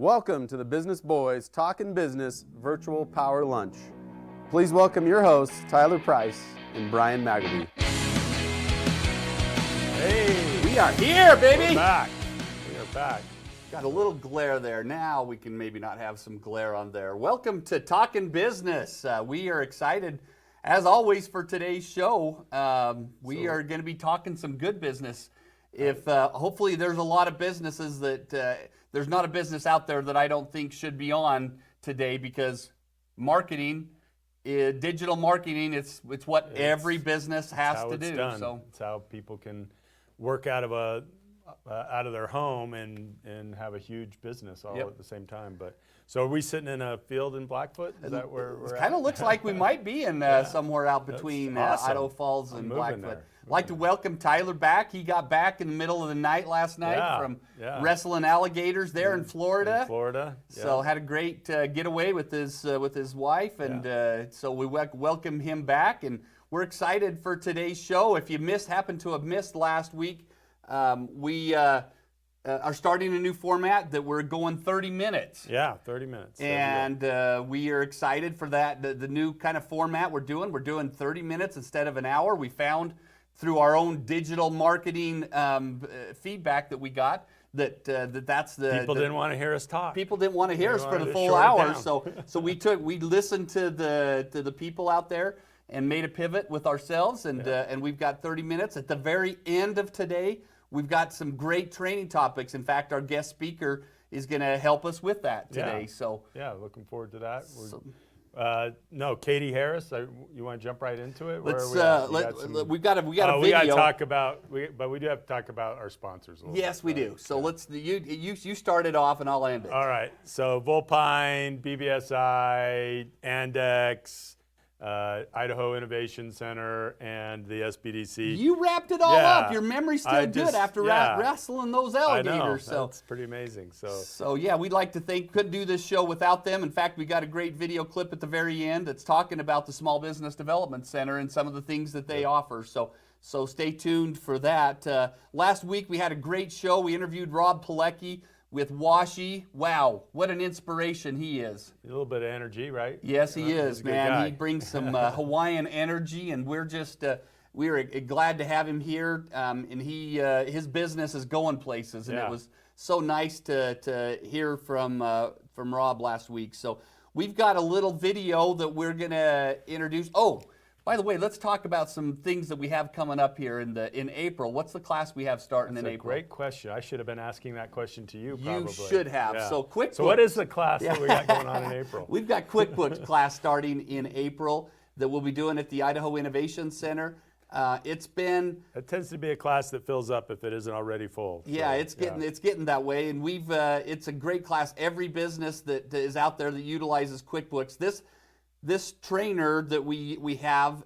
Welcome to the Business Boys Talkin-Business Virtual Power Lunch. Please welcome your hosts, Tyler Price and Brian Magleby. Hey, we are here, baby! We're back. We are back. Got a little glare there. Now we can maybe not have some glare on there. Welcome to Talkin-Business. We are excited, as always, for today's show. We are going to be talking some good business. If hopefully there's a lot of businesses that there's not a business out there that I don't think should be on today, because marketing, digital marketing, it's what every business has to do. Done. So it's how people can work out of their home and have a huge business all at the same time. But so are we sitting in a field in Blackfoot? Is that where we're at? It kind of looks like we might be in somewhere out between awesome. Idaho Falls and Blackfoot. There. I'd like to welcome Tyler back. He got back in the middle of the night last night from wrestling alligators there in Florida. So had a great getaway with his wife, and so we welcome him back, and we're excited for today's show. If you happened to have missed last week, we are starting a new format that we're going 30 minutes. Yeah, 30 minutes. And we are excited for that. The new kind of format we're doing 30 minutes instead of an hour. We found through our own digital marketing feedback that we got that's the people didn't want to hear us talk. People didn't want to hear us for the full hour. So we listened to the people out there and made a pivot with ourselves, and we've got 30 minutes. At the very end of today, we've got some great training topics. In fact, our guest speaker is going to help us with that today. So looking forward to that. No, Katie Harris. You want to jump right into it? We've got a video. We got to talk about, but we do have to talk about our sponsors a little bit. Yes, we do. So you start it off and I'll end it. All right. So Volpine, BBSI, Andex, Idaho Innovation Center, and the SBDC. You wrapped it all up. Your memory's still good after wrestling those alligators. I know. That's pretty amazing. So we'd like to thank. Couldn't do this show without them. In fact, we got a great video clip at the very end that's talking about the Small Business Development Center and some of the things that they offer. So stay tuned for that. Last week we had a great show. We interviewed Rob Pilecki with Washi. Wow, what an inspiration he is. A little bit of energy, right? Yes, he is, man. He brings some Hawaiian energy, and we're just we're glad to have him here. And his business is going places, and it was so nice to hear from Rob last week. So we've got a little video that we're gonna introduce. Oh, by the way, let's talk about some things that we have coming up here in April. What's the class we have starting in April? That's a great question. I should have been asking that question to you, probably. You should have. Yeah. So QuickBooks. So what is the class that we got going on in April? We've got QuickBooks class starting in April that we'll be doing at the Idaho Innovation Center. It tends to be a class that fills up if it isn't already full. Yeah, it's getting that way, and it's a great class. Every business that is out there that utilizes QuickBooks, this trainer that we have,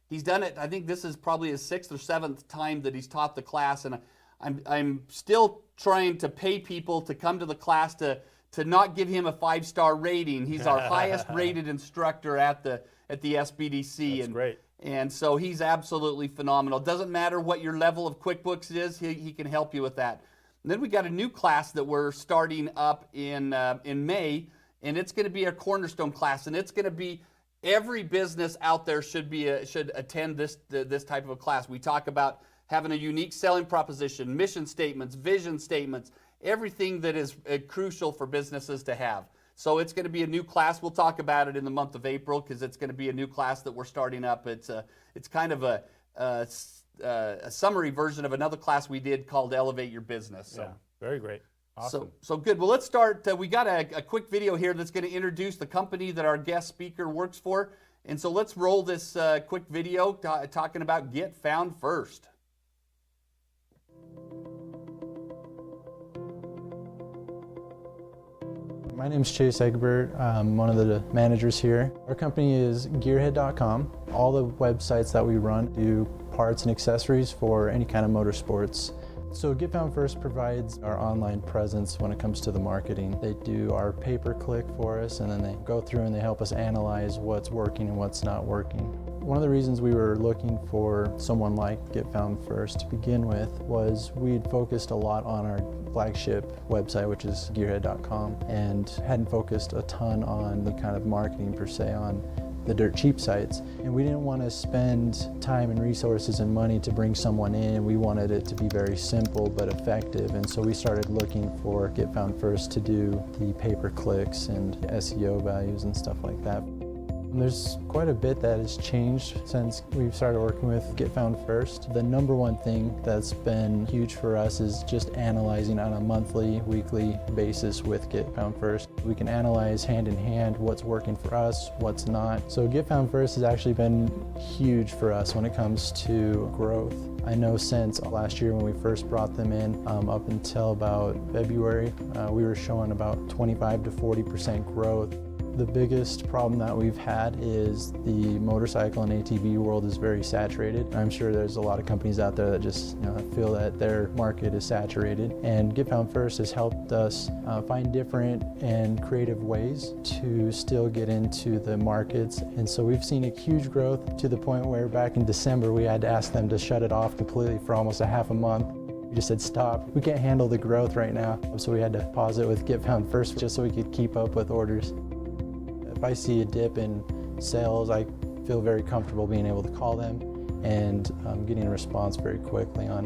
he's done it. I think this is probably his 6th or 7th time that he's taught the class, and I'm still trying to pay people to come to the class to not give him a 5-star rating. He's our highest rated instructor at the SBDC. That's great. And so he's absolutely phenomenal. Doesn't matter what your level of QuickBooks is, he can help you with that. And then we got a new class that we're starting up in May. And it's going to be a cornerstone class, and it's going to be every business out there should attend this type of a class. We talk about having a unique selling proposition, mission statements, vision statements, everything that is crucial for businesses to have. So it's going to be a new class. We'll talk about it in the month of April because it's going to be a new class that we're starting up. It's kind of a summary version of another class we did called Elevate Your Business. So. Very great. Awesome. So good. Well, let's start. We got a quick video here that's going to introduce the company that our guest speaker works for. And so let's roll this quick video talking about Get Found First. My name is Chase Egbert. I'm one of the managers here. Our company is gearhead.com. All the websites that we run do parts and accessories for any kind of motorsports. So Get Found First provides our online presence when it comes to the marketing. They do our pay-per-click for us, and then they go through and they help us analyze what's working and what's not working. One of the reasons we were looking for someone like Get Found First to begin with was we'd focused a lot on our flagship website, which is gearhead.com, and hadn't focused a ton on the kind of marketing per se on the dirt cheap sites. And we didn't want to spend time and resources and money to bring someone in. We wanted it to be very simple but effective. And so we started looking for Get Found First to do the pay-per-clicks and SEO values and stuff like that. There's quite a bit that has changed since we've started working with Get Found First. The number one thing that's been huge for us is just analyzing on a monthly, weekly basis with Get Found First. We can analyze hand in hand what's working for us, what's not. So Get Found First has actually been huge for us when it comes to growth. I know since last year when we first brought them in, up until about February, we were showing about 25 to 40% growth. The biggest problem that we've had is the motorcycle and ATV world is very saturated. I'm sure there's a lot of companies out there that just feel that their market is saturated. And Get Found First has helped us find different and creative ways to still get into the markets. And so we've seen a huge growth to the point where back in December we had to ask them to shut it off completely for almost a half a month. We just said, stop, we can't handle the growth right now. So we had to pause it with Get Found First just so we could keep up with orders. If I see a dip in sales, I feel very comfortable being able to call them and getting a response very quickly on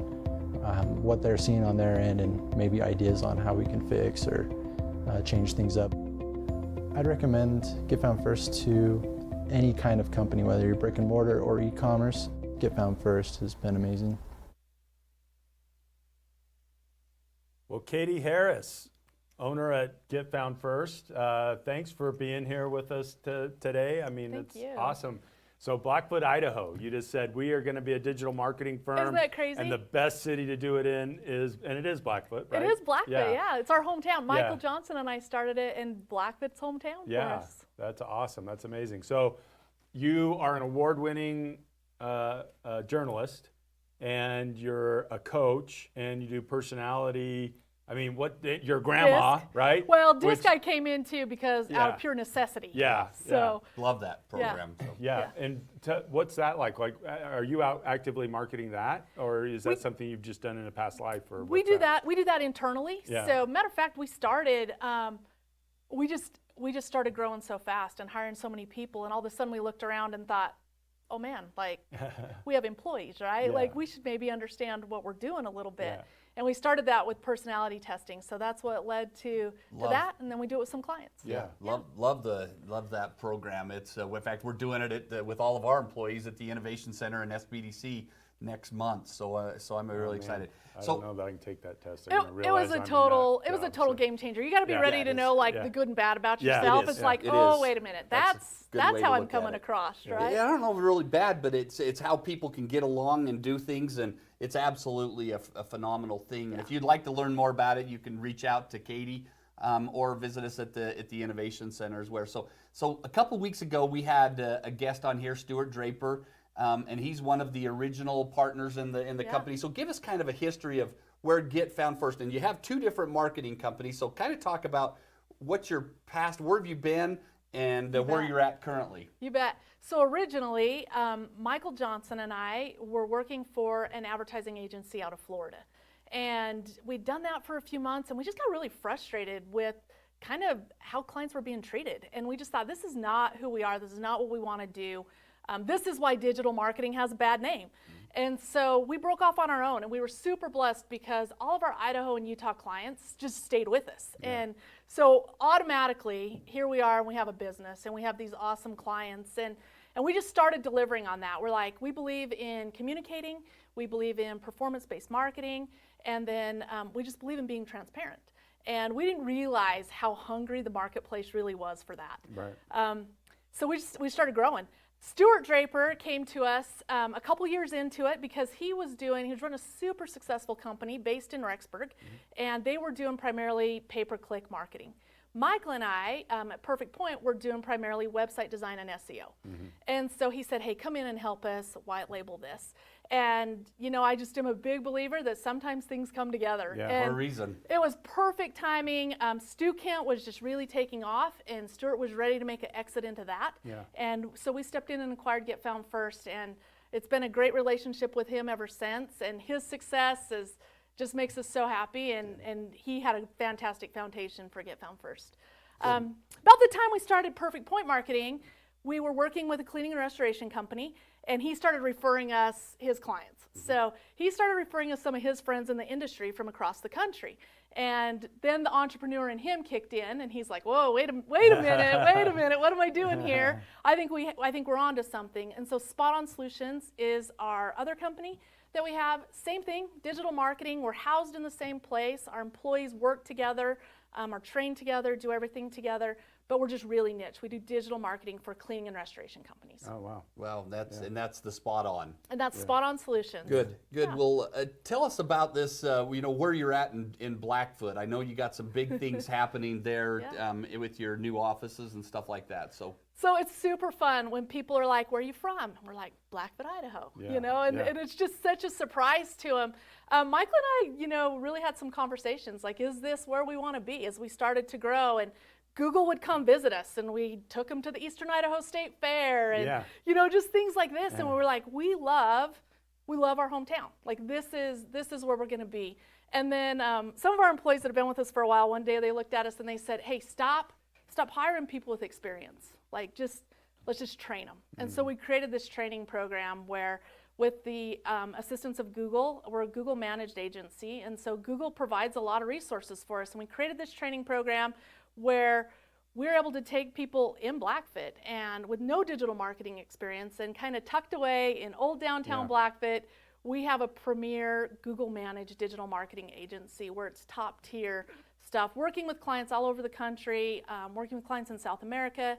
what they're seeing on their end and maybe ideas on how we can fix or change things up. I'd recommend Get Found First to any kind of company, whether you're brick and mortar or e-commerce. Get Found First has been amazing. Well, Katie Harris, owner at Get Found First, thanks for being here with us today. I mean, Thank it's you. awesome. So Blackfoot, Idaho, you just said we are going to be a digital marketing firm. Isn't that crazy? And the best city to do it in is, and it is Blackfoot, right? It is Blackfoot, yeah. It's our hometown. Michael Yeah. Johnson and I started it in Blackfoot's hometown for Yeah, us. that's awesome. That's amazing. So you are an award-winning journalist, and you're a coach, and you do personality. I mean, your grandma, DISC. right? Well, DISC I came into because out Yeah. of pure necessity. Yeah, So Love that program. So. Yeah, and what's that like? Like, are you out actively marketing that, or is that something you've just done in a past life? Or we do that. We do that internally. Yeah. So matter of fact, we started. We just started growing so fast and hiring so many people, and all of a sudden we looked around and thought, oh man, like we have employees, right? Yeah. Like we should maybe understand what we're doing a little bit. Yeah. And we started that with personality testing. So that's what led to that, and then we do it with some clients. Yeah. Love that program. It's in fact we're doing it with all of our employees at the Innovation Center and SBDC next month. So I'm really excited. I don't know that I can take that test. I'm gonna It was realize a I'm in total that job, so. game changer. You got to be Yeah. ready Yeah, to it know is. Yeah. the good and bad about Yeah, it yourself. is. It's Yeah. like, It oh, is. wait a minute. That's a good way That's to how I'm look at coming it. across, right? Yeah, I don't know if it's really bad, but it's how people can get along and do things, and it's absolutely a phenomenal thing. And if you'd like to learn more about it, you can reach out to Katie or visit us at the Innovation Center as well. So a couple weeks ago, we had a guest on here, Stuart Draper, and he's one of the original partners in the company. So give us kind of a history of where Get Found First. And you have two different marketing companies, so kind of talk about what's your past, where have you been, and where you're at currently. You bet. So originally, Michael Johnson and I were working for an advertising agency out of Florida. And we'd done that for a few months, and we just got really frustrated with kind of how clients were being treated. And we just thought, this is not who we are. This is not what we want to do. This is why digital marketing has a bad name. And so we broke off on our own, and we were super blessed because all of our Idaho and Utah clients just stayed with us. Yeah. And so automatically, here we are, and we have a business, and we have these awesome clients, and we just started delivering on that. We're like, we believe in communicating, we believe in performance-based marketing, and then we just believe in being transparent. And we didn't realize how hungry the marketplace really was for that. Right. So we started growing. Stuart Draper came to us a couple years into it because he was running a super successful company based in Rexburg, and they were doing primarily pay-per-click marketing. Michael and I, at Perfect Point, were doing primarily website design and SEO. And so he said, hey, come in and help us white label this. And, you know, I just am a big believer that sometimes things come together. Yeah. And For a reason. it was perfect timing. Stu Kent was just really taking off, and Stuart was ready to make an exit into that. Yeah. And so we stepped in and acquired Get Found First, and it's been a great relationship with him ever since. And his success just makes us so happy, and he had a fantastic foundation for Get Found First. About the time we started Perfect Point Marketing, we were working with a cleaning and restoration company, and he started referring us his clients. So he started referring us some of his friends in the industry from across the country. And then the entrepreneur in him kicked in, and he's like, whoa, wait a minute, wait a minute, what am I doing here? I think we're onto something. And so Spot On Solutions is our other company that we have. Same thing, digital marketing. We're housed in the same place. Our employees work together, are trained together, do everything together. But we're just really niche. We do digital marketing for cleaning and restoration companies. Oh, wow. Well, that's the Spot On. And that's Spot On Solutions. Good. Yeah. Well, tell us about this. Where you're at in Blackfoot. I know you got some big things happening there with your new offices and stuff like that. So it's super fun when people are like, "Where are you from?" And we're like, "Blackfoot, Idaho." Yeah. And it's just such a surprise to them. Michael and I, really had some conversations. Like, is this where we want to be? As we started to grow, and Google would come visit us, and we took them to the Eastern Idaho State Fair, and just things like this. And we were like, we love our hometown. Like, this is where we're going to be. And then some of our employees that have been with us for a while, one day they looked at us and they said, "Hey, stop hiring people with experience. Like, let's just train them." And so we created this training program where, with the assistance of Google, we're a Google managed agency, and so Google provides a lot of resources for us. And we created this training program where we're able to take people in Blackfoot and with no digital marketing experience, and kind of tucked away in old downtown Blackfoot, we have a premier Google managed digital marketing agency where it's top tier stuff, working with clients all over the country, working with clients in South America.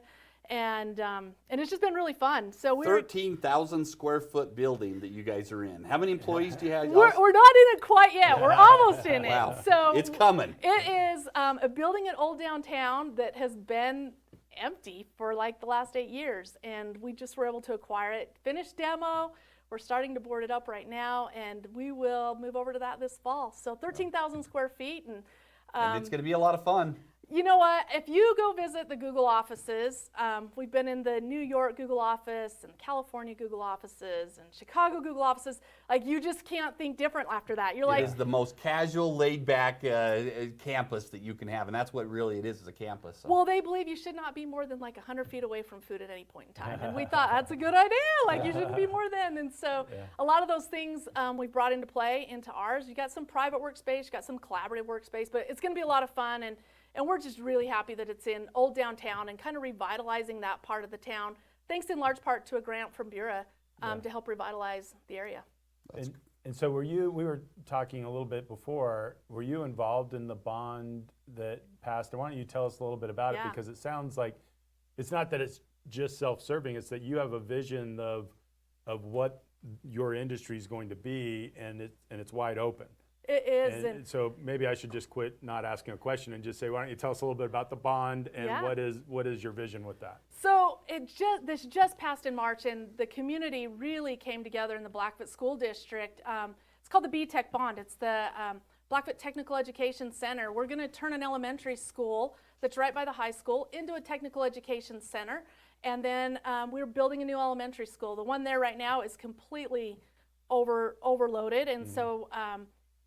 And it's just been really fun. So we're 13,000 square foot building that you guys are in. How many employees do you have? we're not in it quite yet. We're almost in it. Wow. So It's coming. It is a building at Old Downtown that has been empty for like the last 8 years, and we just were able to acquire it. Finished demo. We're starting to board it up right now, and we will move over to that this fall. So 13,000 square feet, and it's going to be a lot of fun. you know what? If you go visit the Google offices, we've been in the New York Google office and California Google offices and Chicago Google offices. Like, you just can't think different after that. You're like, It is the most casual, laid-back campus that you can have, and that's what really it is a campus. So. well, they believe you should not be more than like 100 feet away from food at any point in time. And we thought, that's a good idea. Like, you shouldn't be more than. And so a lot of those things we've brought into play into ours. You got some private workspace, you got some collaborative workspace, but it's going to be a lot of fun. And we're just really happy that it's in Old Downtown and kind of revitalizing that part of the town, thanks in large part to a grant from Bureau to help revitalize the area. And so we were talking a little bit before, were you involved in the bond that passed? And why don't you tell us a little bit about it? Because it sounds like it's not that it's just self-serving, it's that you have a vision of what your industry is going to be, and it's wide open. It is. And so maybe I should just quit not asking a question and just say, why don't you tell us a little bit about the bond and what is your vision with that? So this just passed in March, and the community really came together in the Blackfoot School District. It's called the B-Tech Bond. It's the Blackfoot Technical Education Center. We're going to turn an elementary school that's right by the high school into a technical education center. And then we're building a new elementary school. The one there right now is completely overloaded, and so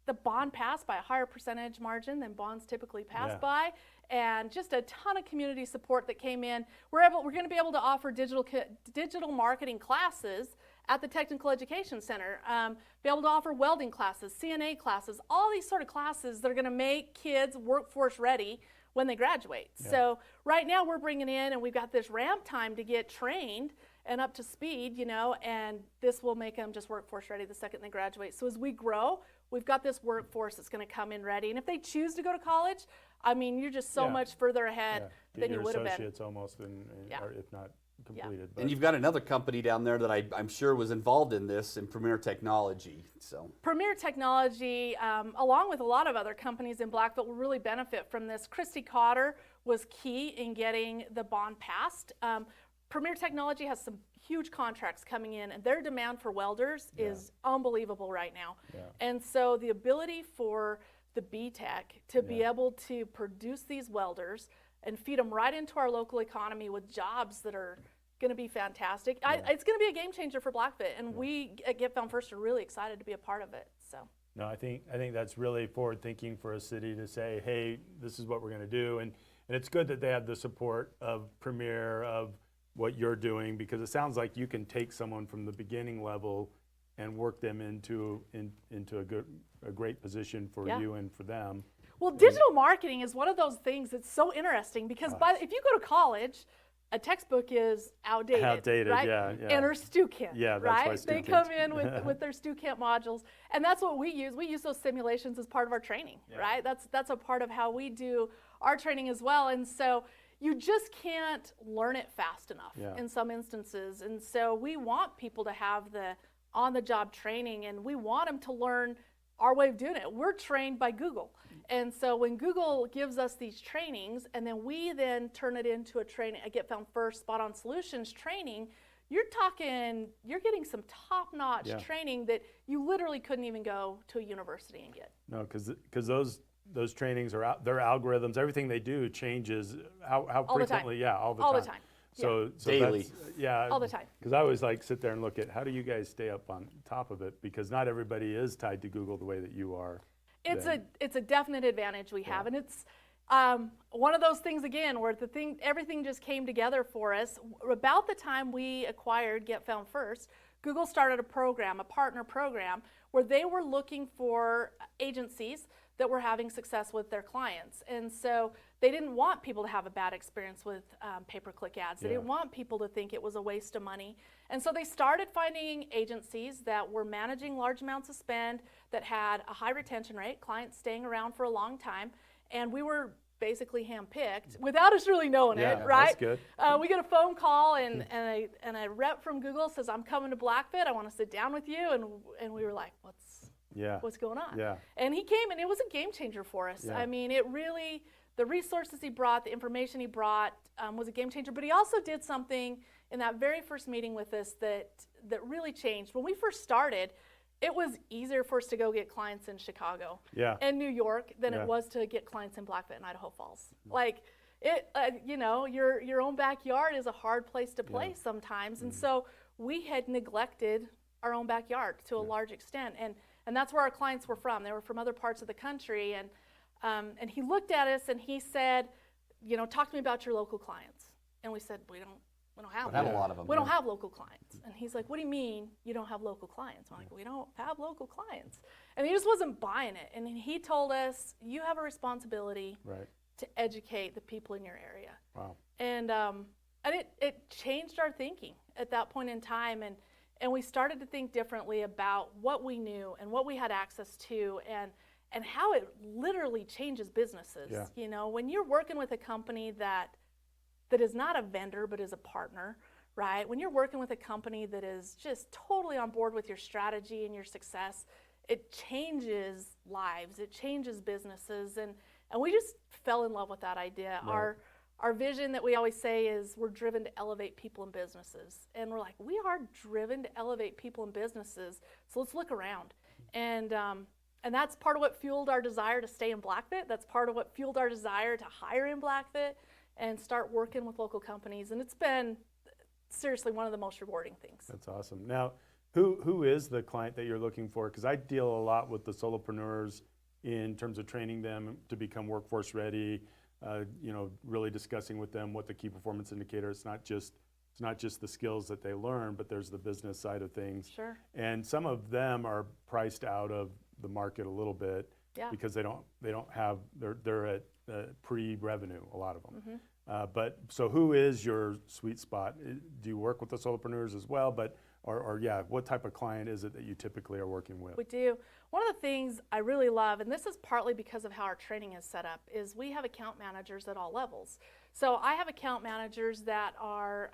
the bond passed by a higher percentage margin than bonds typically pass by, and just a ton of community support that came in. We're going to be able to offer digital marketing classes at the Technical Education Center, be able to offer welding classes, CNA classes, all these sort of classes that are going to make kids workforce ready when they graduate. So right now we're bringing in, and we've got this ramp time to get trained and up to speed, and this will make them just workforce ready the second they graduate. So as we grow, we've got this workforce that's going to come in ready. And if they choose to go to college, I mean, you're just so much further ahead than you would have been. Associates almost, or if not completed. But. And you've got another company down there that I'm sure was involved in this, in Premier Technology. So Premier Technology, along with a lot of other companies in Blackfoot, will really benefit from this. Christy Cotter was key in getting the bond passed. Premier Technology has some huge contracts coming in, and their demand for welders is unbelievable right now. Yeah. And so the ability for the B-Tech to be able to produce these welders and feed them right into our local economy with jobs that are going to be fantastic. It's going to be a game changer for Blackfoot, and we at Get Found First are really excited to be a part of it. So. No, I think that's really forward thinking for a city to say, hey, this is what we're going to do, and it's good that they have the support of Premier, of what you're doing, because it sounds like you can take someone from the beginning level and work them into a great position for you and for them. Well, digital marketing is one of those things that's so interesting because if you go to college, a textbook is outdated, right? Yeah. And our StuCamp, that's right? why They come in with their StuCamp modules, and that's what we use. We use those simulations as part of our training, right? That's a part of how we do our training as well, and so you just can't learn it fast enough in some instances, and so we want people to have the on-the-job training, and we want them to learn our way of doing it. We're trained by Google. And so when Google gives us these trainings, and then we then turn it into a Get Found First Spot On Solutions training, you're getting some top-notch training that you literally couldn't even go to a university and get. No, because those trainings are their algorithms, everything they do changes how frequently. All the time. All the time. So daily. All the time. Because I always sit there and look at how do you guys stay up on top of it, because not everybody is tied to Google the way that you are. It's a definite advantage we have, and it's one of those things again where everything just came together for us. About the time we acquired Get Found First, Google started a partner program, where they were looking for agencies that were having success with their clients. And so they didn't want people to have a bad experience with pay-per-click ads. They didn't want people to think it was a waste of money. And so they started finding agencies that were managing large amounts of spend, that had a high retention rate, clients staying around for a long time. And we were basically handpicked without us really knowing it, right? That's good. We get a phone call, and a rep from Google says, I'm coming to Blackfoot. I want to sit down with you. And we were like, what's going on? Yeah. And he came, and it was a game changer for us. Yeah. I mean, it really, the resources he brought, the information he brought was a game changer. But he also did something in that very first meeting with us that really changed. When we first started, it was easier for us to go get clients in Chicago and New York than it was to get clients in Blackfoot and Idaho Falls. Like, your own backyard is a hard place to play sometimes. And so we had neglected our own backyard to a large extent. And that's where our clients were from. They were from other parts of the country. And he looked at us and he said, talk to me about your local clients. And we said, we don't have a lot of them. We don't have local clients. And he's like, what do you mean you don't have local clients? I'm like, we don't have local clients. And he just wasn't buying it. And he told us, you have a responsibility to educate the people in your area. Wow. And it changed our thinking at that point in time. And we started to think differently about what we knew and what we had access to, and how it literally changes businesses. Yeah. When you're working with a company that is not a vendor but is a partner, right? When you're working with a company that is just totally on board with your strategy and your success, it changes lives, it changes businesses, and we just fell in love with that idea. Right. Our vision that we always say is we're driven to elevate people and businesses. And we're like, we are driven to elevate people and businesses, so let's look around. And that's part of what fueled our desire to stay in Blackfoot. That's part of what fueled our desire to hire in Blackfoot and start working with local companies. And it's been seriously one of the most rewarding things. That's awesome. Now, who is the client that you're looking for? Because I deal a lot with the solopreneurs in terms of training them to become workforce ready, really discussing with them what the key performance indicator is. It's not just the skills that they learn, but there's the business side of things. Sure. And some of them are priced out of the market a little bit because they don't have, they're at pre-revenue, a lot of them. But so who is your sweet spot? Do you work with the solopreneurs as well? Or what type of client is it that you typically are working with? We do. One of the things I really love, and this is partly because of how our training is set up, is we have account managers at all levels. So I have account managers that are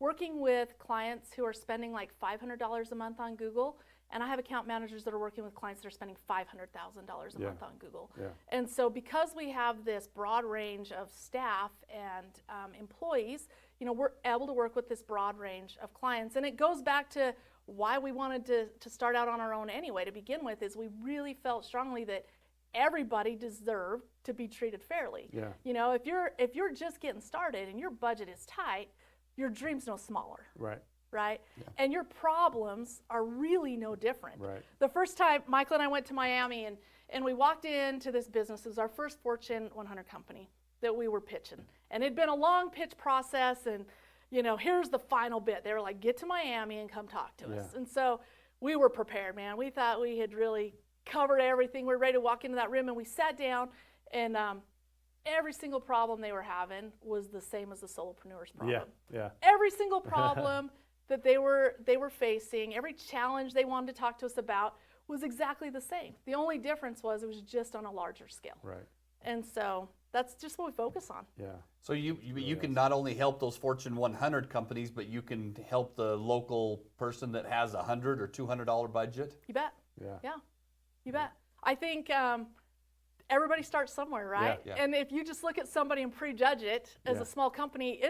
working with clients who are spending like $500 a month on Google, and I have account managers that are working with clients that are spending $500,000 a Yeah. month on Google. Yeah. And so because we have this broad range of staff and employees, you know, we're able to work with this broad range of clients. And it goes back to why we wanted to start out on our own anyway to begin with, is we really felt strongly that everybody deserved to be treated fairly. Yeah. You know, if you're just getting started and your budget is tight, your dream's no smaller. Right. Right? Yeah. And your problems are really no different. Right. The first time Michael and I went to Miami and we walked into this business, it was our first Fortune 100 company that we were pitching. And it'd been a long pitch process, and you know, here's the final bit. They were like, get to Miami and come talk to us. And so we were prepared, man. We thought we had really covered everything. We were ready to walk into that room, and we sat down, and every single problem they were having was the same as the solopreneur's problem. Yeah. Every single problem that they were facing, every challenge they wanted to talk to us about was exactly the same. The only difference was it was just on a larger scale. Right. And so that's just what we focus on. Yeah. So you can not only help those Fortune 100 companies, but you can help the local person that has $100 or $200 budget. You bet. Yeah. You bet. I think everybody starts somewhere, right? Yeah. And if you just look at somebody and prejudge it as Yeah. a small company,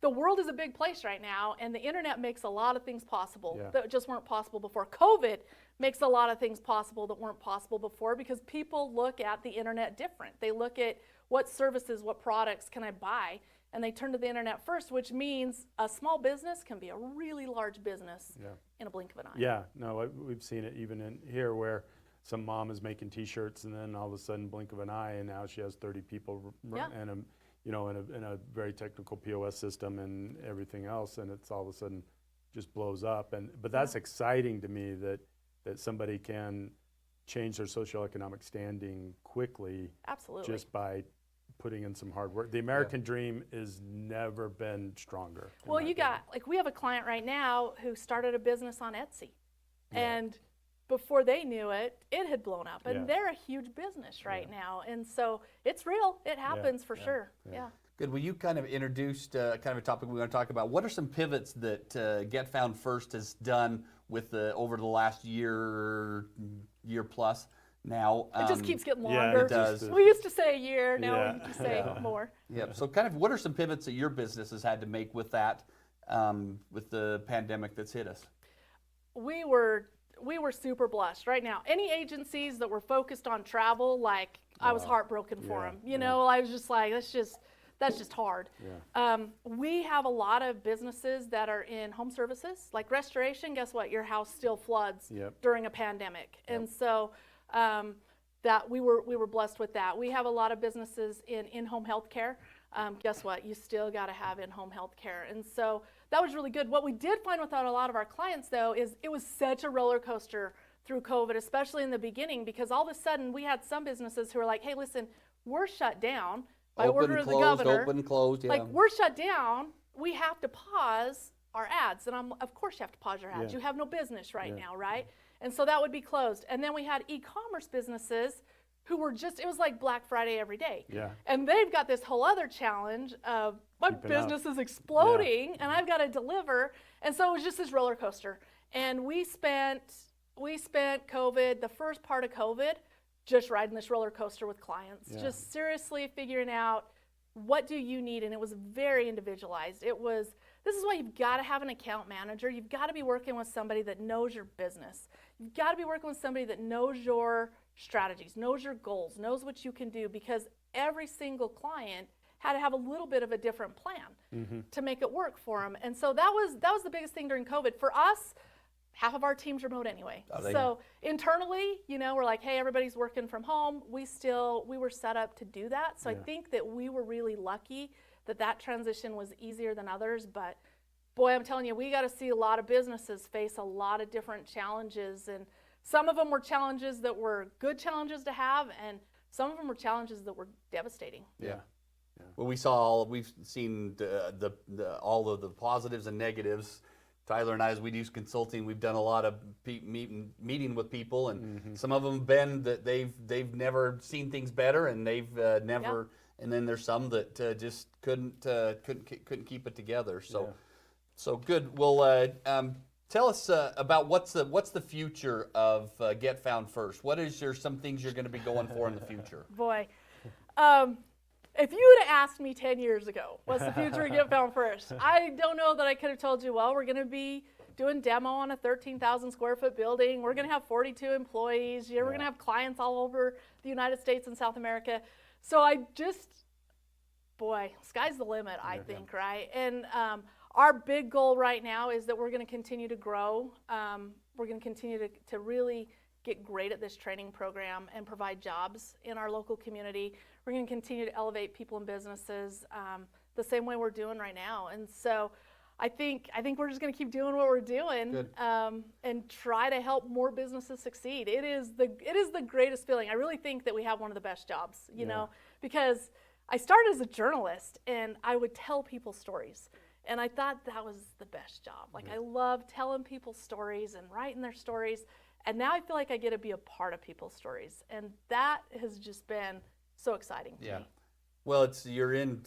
the world is a big place right now, and the internet makes a lot of things possible that just weren't possible before. COVID makes a lot of things possible that weren't possible before, because people look at the internet different. They look at what services, what products can I buy, and they turn to the internet first, which means a small business can be a really large business in a blink of an eye. Yeah. No, we've seen it even in here where some mom is making T-shirts, and then all of a sudden, blink of an eye, and now she has 30 people and in a very technical POS system and everything else, and it's all of a sudden just blows up. But that's exciting to me that somebody can change their socioeconomic standing quickly. Absolutely. Just by putting in some hard work. The American dream has never been stronger. Well, we have a client right now who started a business on Etsy, and before they knew it, it had blown up, and they're a huge business right now. And so it's real. It happens for sure. Yeah. Good. Well, you kind of introduced kind of a topic we want to talk about. What are some pivots that Get Found First has done with over the last year plus now? It just keeps getting longer. Yeah, it does. We used to say a year. Now we say more. Yeah. So kind of what are some pivots that your business has had to make with that, with the pandemic that's hit us? We were super blessed right now. Any agencies that were focused on travel, like I was heartbroken for them. You know, I was just like, that's just hard. Yeah. We have a lot of businesses that are in home services, like restoration. Guess what? Your house still floods during a pandemic, and so that we were blessed with that. We have a lot of businesses in-home healthcare. Guess what? You still got to have in-home healthcare, and so that was really good. What we did find with a lot of our clients, though, is it was such a roller coaster through COVID, especially in the beginning, because all of a sudden we had some businesses who were like, "Hey, listen, we're shut down by order of the governor. Open, closed, yeah. Like, we're shut down. We have to pause our ads." And of course you have to pause your ads. You have no business right now, right? And so that would be closed. And then we had e-commerce businesses who were it was like Black Friday every day. Yeah. And they've got this whole other challenge of my business is exploding and I've got to deliver. And so it was just this roller coaster. And we spent COVID, the first part of COVID, just riding this roller coaster with clients, just seriously figuring out what do you need, and it was very individualized. This is why you've got to have an account manager. You've got to be working with somebody that knows your business. You've got to be working with somebody that knows your strategies, knows your goals, knows what you can do, because every single client had to have a little bit of a different plan to make it work for them. And so that was the biggest thing during COVID. For us, half of our team's remote anyway. So internally, we're like, hey, everybody's working from home. We were set up to do that. So I think that we were really lucky that transition was easier than others. But boy, I'm telling you, we got to see a lot of businesses face a lot of different challenges. And some of them were challenges that were good challenges to have, and some of them were challenges that were devastating. Yeah. Well, we've seen all of the positives and negatives. Tyler and I, as we do consulting, we've done a lot of meeting with people, and some of them have been that they've never seen things better, and they've never. And then there's some that just couldn't keep it together. So good. Well, Tell us about what's the future of Get Found First. What is some things you're going to be going for in the future? Boy, if you would have asked me 10 years ago, what's the future of Get Found First? I don't know that I could have told you, well, we're going to be doing demo on a 13,000 square foot building. We're going to have 42 employees. We're going to have clients all over the United States and South America. So sky's the limit, I think, right? And our big goal right now is that we're going to continue to grow. We're going to continue to really get great at this training program and provide jobs in our local community. We're going to continue to elevate people and businesses the same way we're doing right now. And so I think we're just going to keep doing what we're doing and try to help more businesses succeed. It is the greatest feeling. I really think that we have one of the best jobs, you know, because I started as a journalist and I would tell people stories. And I thought that was the best job. Like, I love telling people stories and writing their stories. And now I feel like I get to be a part of people's stories. And that has just been so exciting to me. Well, you're in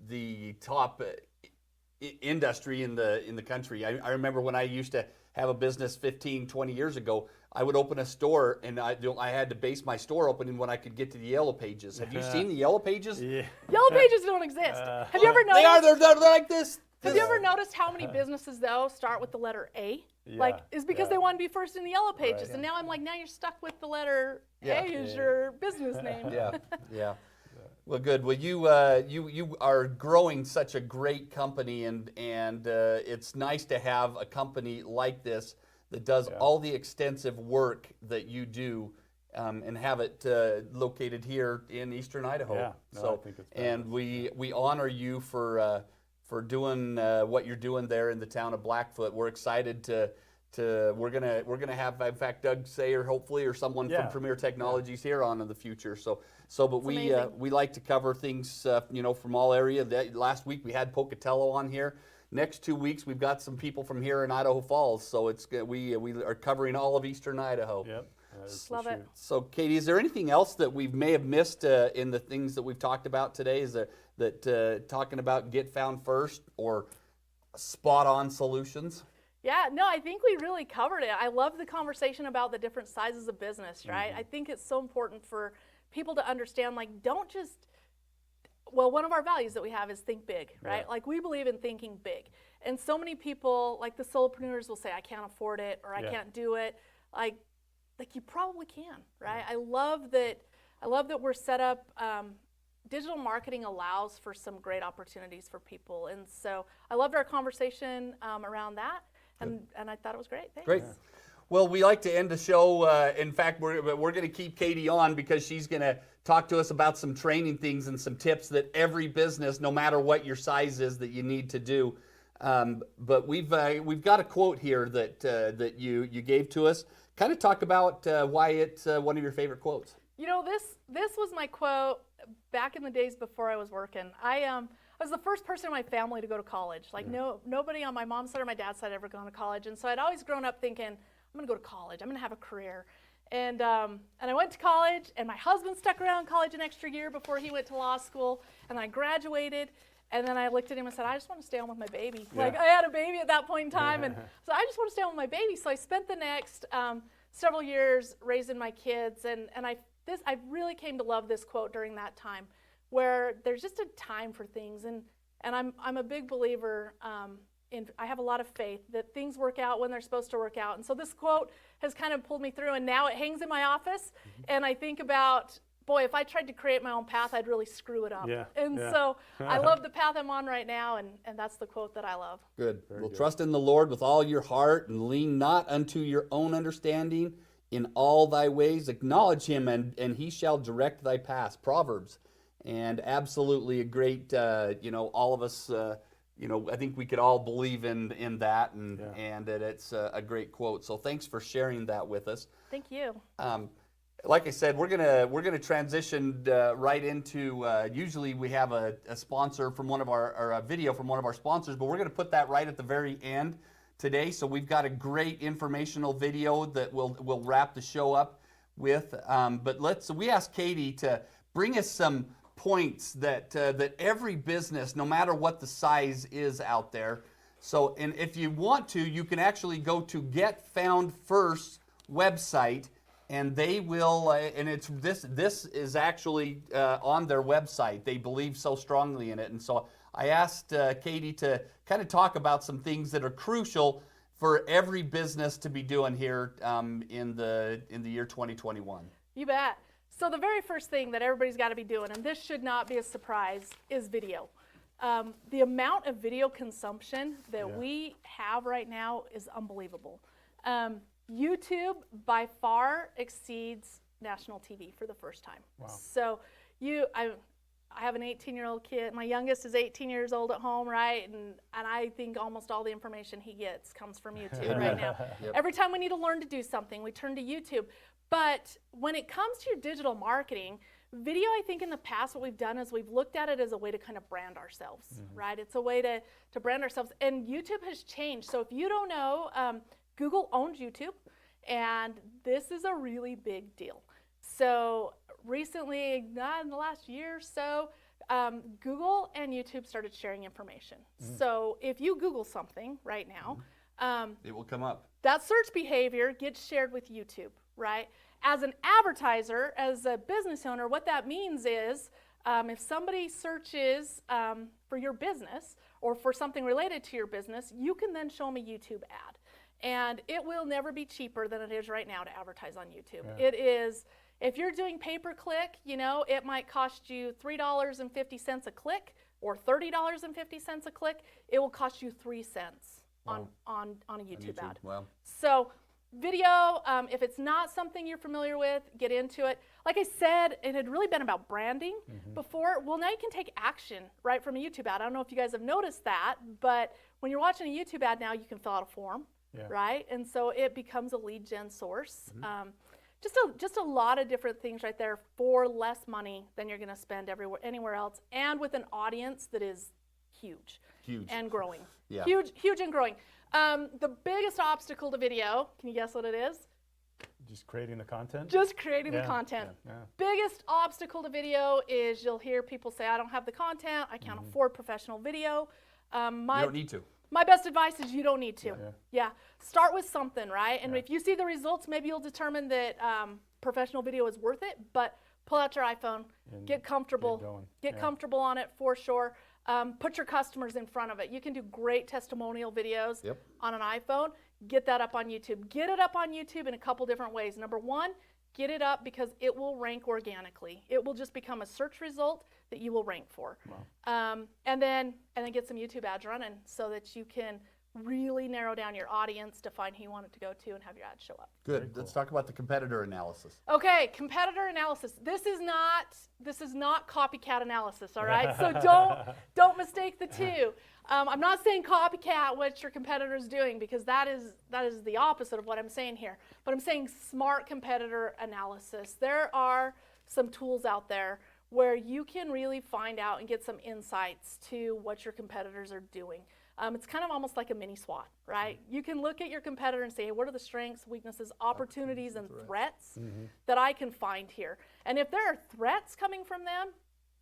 the top industry in the country. I remember when I used to have a business 15, 20 years ago, I would open a store and I had to base my store opening when I could get to the Yellow Pages. Have you seen the Yellow Pages? Yeah. Yellow Pages don't exist. Have you ever noticed? They're like this. Have you ever noticed how many businesses, though, start with the letter A? Is because they want to be first in the Yellow Pages. And now I'm like, now you're stuck with the letter A as your business name. Yeah. Well, good. Well, you are growing such a great company, and it's nice to have a company like this that does all the extensive work that you do, and have it located here in Eastern Idaho. Yeah. No, I think it's and we honor you for doing what you're doing there in the town of Blackfoot. We're excited to we're gonna have, in fact, Doug Sayer hopefully, or someone from Premier Technologies here on in the future. But we like to cover things from all areas. Last week we had Pocatello on here. Next 2 weeks we've got some people from here in Idaho Falls. So we are covering all of Eastern Idaho. Yep. Love it. So Katie, is there anything else that we may have missed in the things that we've talked about today? Is that talking about Get Found First or spot on solutions? Yeah, no, I think we really covered it. I love the conversation about the different sizes of business, right? I think it's so important for people to understand, don't just, one of our values that we have is think big, right? Yeah. We believe in thinking big. And so many people, the solopreneurs will say, I can't afford it, or I can't do it. You probably can, right? I love that we're set up. Digital marketing allows for some great opportunities for people. And so I loved our conversation around that. And I thought it was great. Thanks. Great. Well, we like to end the show. In fact, we're going to keep Katie on because she's going to talk to us about some training things and some tips that every business, no matter what your size is, that you need to do. But we've got a quote here that you gave to us. Kind of talk about why it's one of your favorite quotes. This was my quote back in the days before I was working. I was the first person in my family to go to college. Nobody on my mom's side or my dad's side ever gone to college. And so I'd always grown up thinking, I'm going to go to college. I'm going to have a career. And I went to college, and my husband stuck around college an extra year before he went to law school, and I graduated. And then I looked at him and said, I just want to stay home with my baby. I had a baby at that point in time, and so I just want to stay home with my baby. So I spent the next several years raising my kids, and I really came to love this quote during that time, where there's just a time for things, and I'm a big believer I have a lot of faith that things work out when they're supposed to work out. And so this quote has kind of pulled me through, and now it hangs in my office, and I think about, boy, if I tried to create my own path, I'd really screw it up. So I love the path I'm on right now, and that's the quote that I love. Good. Well, trust in the Lord with all your heart, and lean not unto your own understanding. In all thy ways acknowledge him, and he shall direct thy paths. Proverbs. And absolutely a great, all of us, I think we could all believe in that, and that it's a great quote. So thanks for sharing that with us. Thank you. Like I said, we're gonna transition right into. Usually we have a sponsor from one of or a video from one of our sponsors, but we're gonna put that right at the very end today. So we've got a great informational video that we'll wrap the show up with. But we asked Katie to bring us some points that every business, no matter what the size is out there, So, and if you want to, you can actually go to Get Found First website, and they will, and it's this is actually on their website. They believe so strongly in it, and so I asked Katie to kind of talk about some things that are crucial for every business to be doing here in the year 2021. You bet. So the very first thing that everybody's got to be doing, and this should not be a surprise, is video. The amount of video consumption that we have right now is unbelievable. YouTube by far exceeds national TV for the first time. Wow. So I have an 18-year-old kid. My youngest is 18 years old at home, right? And I think almost all the information he gets comes from YouTube right now. Yep. Every time we need to learn to do something, we turn to YouTube. But when it comes to your digital marketing, video, I think in the past what we've done is we've looked at it as a way to kind of brand ourselves, right? It's a way to brand ourselves. And YouTube has changed. So if you don't know, Google owns YouTube, and this is a really big deal. So recently, not in the last year or so, Google and YouTube started sharing information. So if you Google something right now, it will come up. That search behavior gets shared with YouTube, right? As an advertiser, as a business owner, what that means is if somebody searches for your business or for something related to your business, you can then show them a YouTube ad. And it will never be cheaper than it is right now to advertise on YouTube. Yeah. It is, if you're doing pay-per-click, it might cost you $3.50 a click or $30.50 a click. It will cost you 3 cents on a YouTube ad. Wow. So video, if it's not something you're familiar with, get into it. Like I said, it had really been about branding before. Well, now you can take action right from a YouTube ad. I don't know if you guys have noticed that, but when you're watching a YouTube ad now, you can fill out a form. Yeah. Right, and so it becomes a lead gen source. Just a lot of different things right there for less money than you're going to spend anywhere else, and with an audience that is huge and growing. Yeah. Huge and growing. The biggest obstacle to video, can you guess what it is? Just creating the content? Just creating the content. Yeah. Biggest obstacle to video is you'll hear people say, I don't have the content, I can't afford professional video. You don't need to. My best advice is you don't need to. Yeah. Start with something, right? And if you see the results, maybe you'll determine that professional video is worth it, but pull out your iPhone, get comfortable. Get comfortable on it for sure. Put your customers in front of it. You can do great testimonial videos on an iPhone. Get that up on YouTube. Get it up on YouTube in a couple different ways. Number one, get it up because it will rank organically. It will just become a search result that you will rank for. Wow. And then get some YouTube ads running so that you can really narrow down your audience to find who you want it to go to and have your ads show up. Good. Cool. Let's talk about the competitor analysis. Okay, competitor analysis. This is not copycat analysis, all right? So don't mistake the two. I'm not saying copycat what your competitor is doing because that is the opposite of what I'm saying here. But I'm saying smart competitor analysis. There are some tools out there where you can really find out and get some insights to what your competitors are doing. It's kind of almost like a mini SWOT, right? You can look at your competitor and say, hey, what are the strengths, weaknesses, opportunities, and threats that I can find here? And if there are threats coming from them,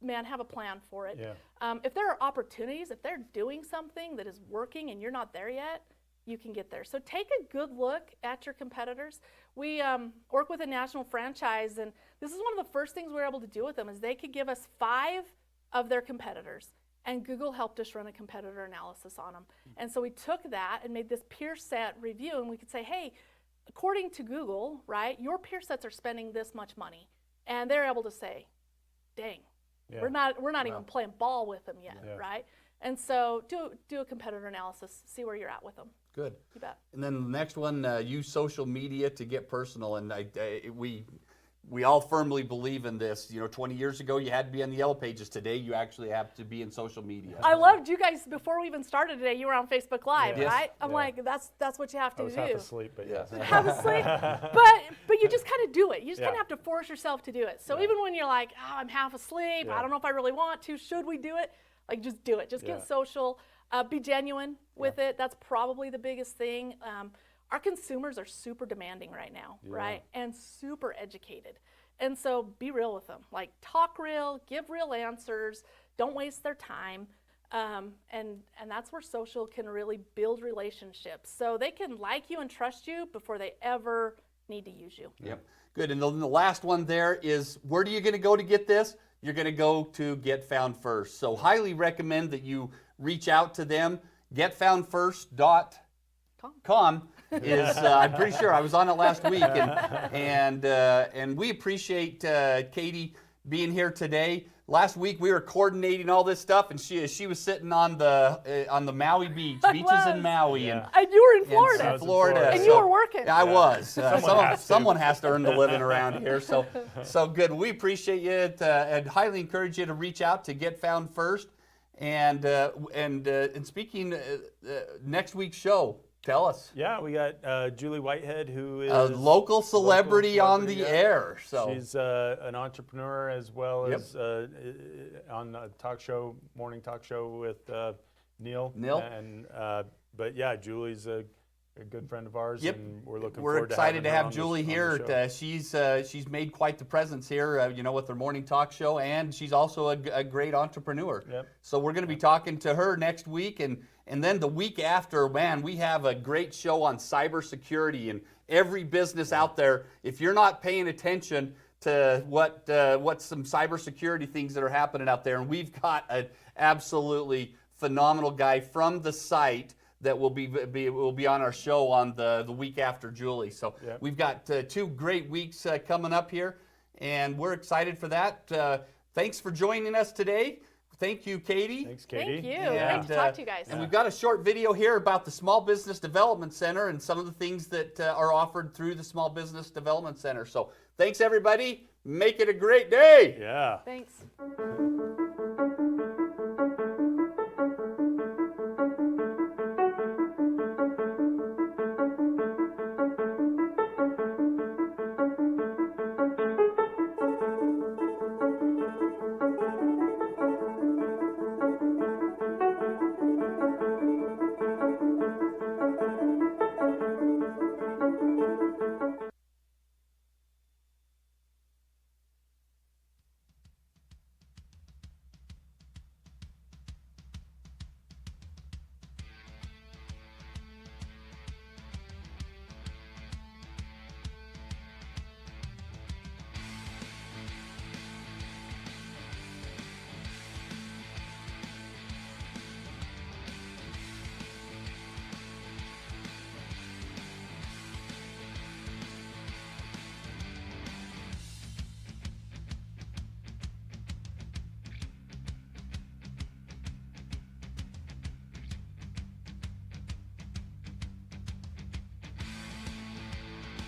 man, have a plan for it. Yeah. If there are opportunities, if they're doing something that is working and you're not there yet, you can get there. So take a good look at your competitors. We work with a national franchise, and this is one of the first things we were able to do with them is they could give us 5 of their competitors, and Google helped us run a competitor analysis on them. And so we took that and made this peer set review, and we could say, hey, according to Google, right, your peer sets are spending this much money. And they're able to say, dang, we're not even playing ball with them yet, right? And so do a competitor analysis, see where you're at with them. Good. You bet. And then the next one, use social media to get personal. And we all firmly believe in this. 20 years ago, you had to be on the Yellow Pages. Today, you actually have to be in social media. I loved you guys, before we even started today, you were on Facebook Live, right? I'm like, that's what you have to do. I was half asleep, but yes. Half asleep. But you just kind of do it. You just kind of have to force yourself to do it. So even when you're like, oh, I'm half asleep, I don't know if I really want to, should we do it? Like, just do it. Just get social. Be genuine with it. That's probably the biggest thing. Our consumers are super demanding right now, right? And super educated. And so be real with them. Like, talk real, give real answers. Don't waste their time. And that's where social can really build relationships. So they can like you and trust you before they ever need to use you. Yep. Good. And then the last one there is, where are you going to go to get this? You're going to go to Get Found First. So highly recommend that you reach out to them. GetFoundFirst.com is, I'm pretty sure I was on it last week, and we appreciate Katie being here today. Last week we were coordinating all this stuff, and she was sitting on the Maui beach, beaches in Maui, And you were in Florida. in Florida, And you were working. I was. Someone Has to earn the living around here. So good. We appreciate you and highly encourage you to reach out to Get Found First. And speaking, next week's show, tell us. Yeah, we got Julie Whitehead, who is A local celebrity on the yeah. air. So She's an entrepreneur as well as on a morning talk show with Neil. Neil. But yeah, Julie's a good friend of ours, Yep. and we're looking we're forward excited to to have having Julie her on the here. show. She's made quite the presence here, with her morning talk show, and she's also a great entrepreneur. Yep. So we're going to be talking to her next week, and then the week after, man, we have a great show on cybersecurity. And every business out there, if you're not paying attention to what some cybersecurity things that are happening out there, and we've got an absolutely phenomenal guy from the site that will be on our show on the week after Julie. So we've got 2 great weeks coming up here, and we're excited for that. Thanks for joining us today. Thank you, Katie. Thanks, Katie. Thank you. Great to talk to you guys. And we've got a short video here about the Small Business Development Center and some of the things that are offered through the Small Business Development Center. So thanks, everybody. Make it a great day. Yeah. Thanks.